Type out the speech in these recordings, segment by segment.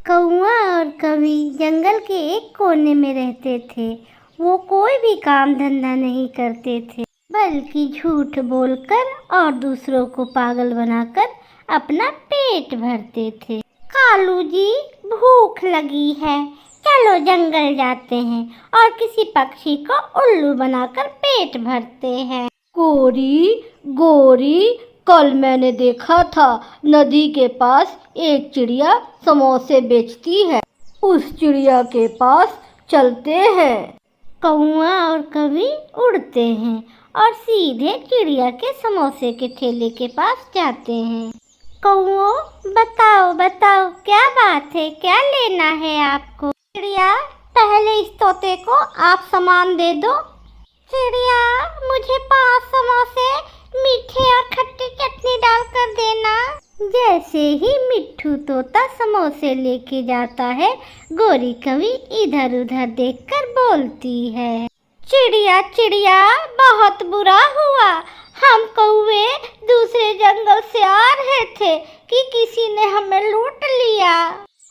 कौआ और कवि जंगल के एक कोने में रहते थे। वो कोई भी काम धंधा नहीं करते थे, बल्कि झूठ बोलकर और दूसरों को पागल बनाकर अपना पेट भरते थे। कालू जी, भूख लगी है, चलो जंगल जाते हैं और किसी पक्षी को उल्लू बनाकर पेट भरते हैं। गोरी गोरी, कल मैंने देखा था नदी के पास एक चिड़िया समोसे बेचती है, उस चिड़िया के पास चलते हैं। कौआ और कवि उड़ते हैं और सीधे चिड़िया के समोसे के ठेले के पास जाते हैं। कौओ, बताओ बताओ क्या बात है, क्या लेना है आपको? चिड़िया, पहले इस तोते को आप सामान दे दो। चिड़िया, मुझे 5 समोसे मीठे और खट्टी चटनी डालकर देना। जैसे ही मिट्ठू तोता समोसे लेके जाता है, गोरी कवि इधर उधर देखकर बोलती है, चिड़िया चिड़िया, बहुत बुरा हुआ। हम कौवे दूसरे जंगल से आ रहे थे कि किसी ने हमें लूट लिया।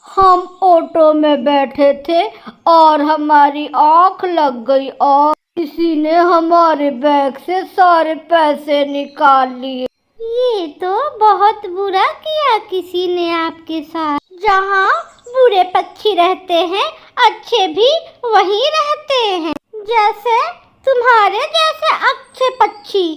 हम ऑटो में बैठे थे और हमारी आँख लग गई और किसी ने हमारे बैग से सारे पैसे निकाल लिए। ये तो बहुत बुरा किया किसी ने आपके साथ। जहाँ बुरे पक्षी रहते हैं, अच्छे भी वहीं रहते हैं। जैसे तुम्हारे जैसे अच्छे पक्षी।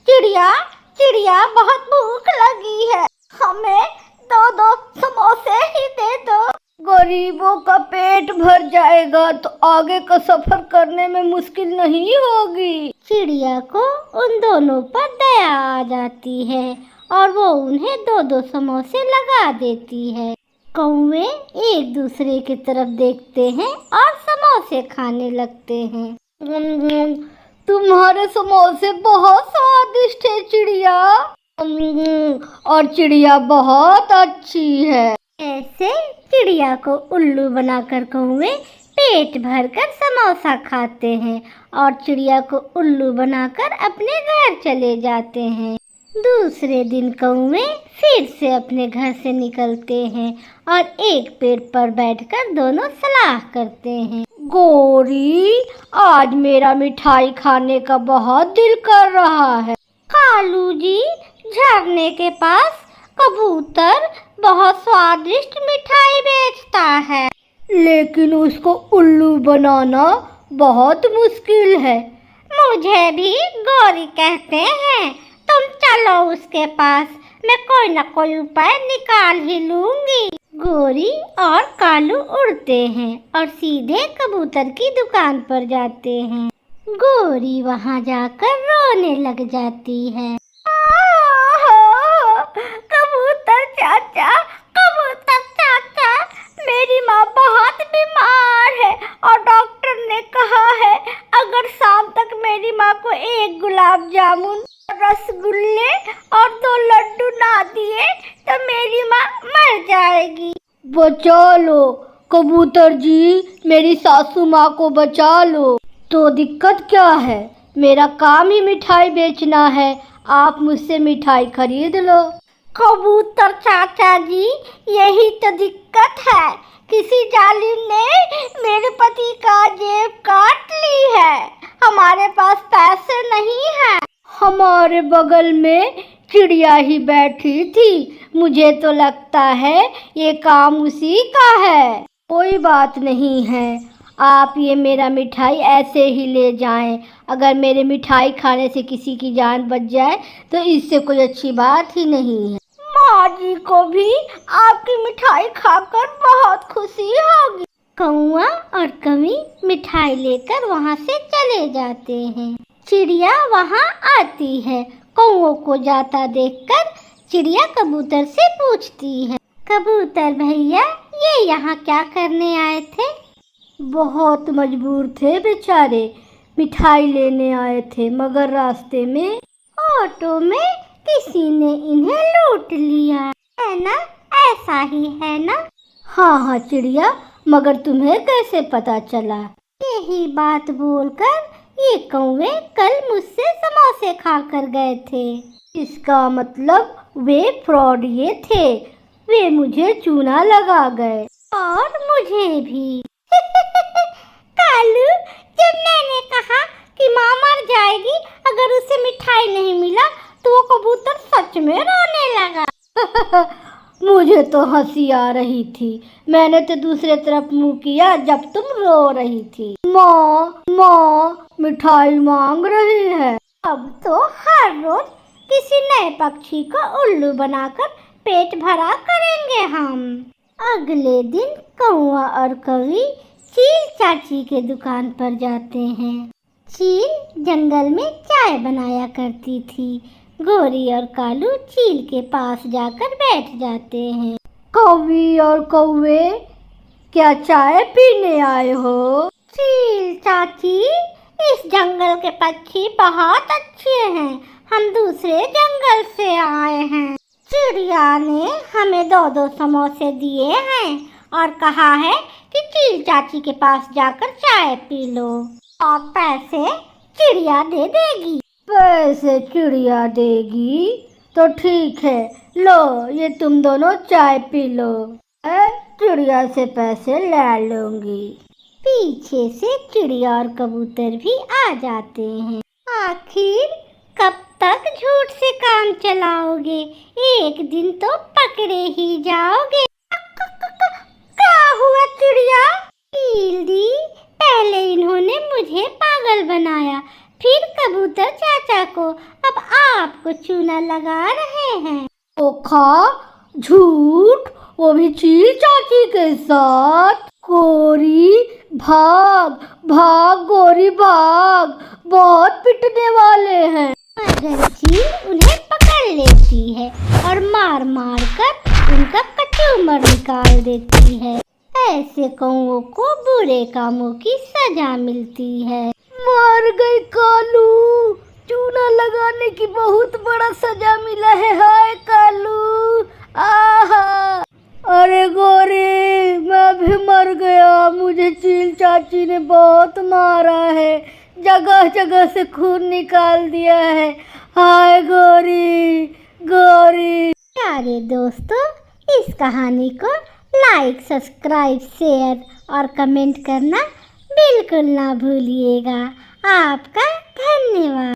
चिड़िया चिड़िया, बहुत भूख लगी है, हमें 2-2 समोसे ही दे दो। गरीबों का पेट भर जाएगा तो आगे का सफर करने में मुश्किल नहीं होगी। चिड़िया को उन दोनों पर दया आ जाती है और वो उन्हें 2-2 समोसे लगा देती है। कौवे एक दूसरे की तरफ देखते हैं और समोसे खाने लगते हैं। तुम्हारे समोसे बहुत स्वादिष्ट है चिड़िया, और चिड़िया बहुत अच्छी है। ऐसे चिड़िया को उल्लू बनाकर कौवे पेट भरकर समोसा खाते हैं और चिड़िया को उल्लू बनाकर अपने घर चले जाते हैं। दूसरे दिन कौवे फिर से अपने घर से निकलते हैं और एक पेड़ पर बैठकर दोनों सलाह करते हैं। गोरी, आज मेरा मिठाई खाने का बहुत दिल कर रहा है। कालू जी, झरने के पास कबूतर बहुत स्वादिष्ट मिठाई बेचता है, लेकिन उसको उल्लू बनाना बहुत मुश्किल है। मुझे भी गौरी कहते हैं। तुम चलो उसके पास, मैं कोई न कोई उपाय निकाल ही लूंगी। गौरी और कालू उड़ते हैं और सीधे कबूतर की दुकान पर जाते हैं। गौरी वहां जाकर रोने लग जाती है। कबूतर चाचा, कबूतर चाचा, मेरी माँ बहुत बीमार है और डॉक्टर ने कहा है अगर शाम तक मेरी माँ को 1 गुलाब जामुन, रसगुल्ले और 2 लड्डू ना दिए तो मेरी माँ मर जाएगी। बचा लो कबूतर जी, मेरी सासू माँ को बचा लो। तो दिक्कत क्या है? मेरा काम ही मिठाई बेचना है, आप मुझसे मिठाई खरीद लो। कबूतर चाचा जी, यही तो दिक्कत है, किसी जालिम ने मेरे पति का जेब काट ली है, हमारे पास पैसे नहीं है। हमारे बगल में चिड़िया ही बैठी थी, मुझे तो लगता है ये काम उसी का है। कोई बात नहीं है, आप ये मेरा मिठाई ऐसे ही ले जाएं। अगर मेरे मिठाई खाने से किसी की जान बच जाए तो इससे कोई अच्छी बात ही नहीं है। माँ जी को भी आपकी मिठाई खाकर बहुत खुशी होगी। कौआ और कवि मिठाई लेकर वहाँ से चले जाते हैं। चिड़िया वहाँ आती है। कौओं को जाता देखकर चिड़िया कबूतर से पूछती है, कबूतर भैया, ये यहाँ क्या करने आए थे? बहुत मजबूर थे बेचारे, मिठाई लेने आए थे, मगर रास्ते में ऑटो में किसी ने इन्हें लूट लिया है ना, ऐसा ही है ना? हाँ हाँ चिड़िया, मगर तुम्हें कैसे पता चला? यही बात बोलकर ये कौवे कल मुझसे समोसे खाकर गए थे। इसका मतलब वे फ्रॉडिये थे, वे मुझे चूना लगा गए। मुझे भी। कालू, जब मैंने कहा कि माँ मर जाएगी अगर उसे मिठाई नहीं मिला तो वो कबूतर सच में रोने लगा। मुझे तो हंसी आ रही थी, मैंने तो दूसरे तरफ मुंह किया जब तुम रो रही थी। माँ माँ मिठाई मांग रही है। अब तो हर रोज किसी नए पक्षी को उल्लू बनाकर पेट भरा करेंगे हम। अगले दिन कौआ और कौवी चील चाची के दुकान पर जाते हैं। चील जंगल में चाय बनाया करती थी। गोरी और कालू चील के पास जाकर बैठ जाते हैं। कौवी और कौवे, क्या चाय पीने आए हो? चील चाची, इस जंगल के पक्षी बहुत अच्छे हैं, हम दूसरे जंगल से आए हैं। चिड़िया ने हमें 2-2 समोसे दिए हैं और कहा है कि चील चाची के पास जाकर चाय पी लो और पैसे चिड़िया दे देगी। पैसे चिड़िया देगी तो ठीक है, लो ये तुम दोनों चाय पी लो, मैं चिड़िया से पैसे ले लूंगी। पीछे से चिड़िया और कबूतर भी आ जाते हैं। आखिर कब तक झूठ से काम चलाओगे? एक दिन तो पकड़े ही जाओगे। क्या हुआ चिड़िया? दी, पहले इन्होंने मुझे पागल बनाया, फिर कबूतर चाचा को, अब आपको चूना लगा रहे हैं। धोखा, झूठ, वो भी चील चाची के साथ। गोरी भाग भाग, गोरी भाग, बहुत पिटने वाले हैं। मगर चील उन्हें पकड़ लेती है और मार मार कर उनका कचूमर निकाल देती है। ऐसे कौओं को बुरे कामों की सजा मिलती है। मर गई कालू, चूना लगाने की बहुत बड़ा सजा मिला है। हाय कालू, आहा। अरे गोरी, मैं भी मर गया, मुझे चील चाची ने बहुत मारा है, जगह जगह से खून निकाल दिया है। हाय गोरी गोरी। प्यारे दोस्तों, इस कहानी को लाइक, सब्सक्राइब, शेयर और कमेंट करना बिल्कुल ना भूलिएगा। आपका धन्यवाद।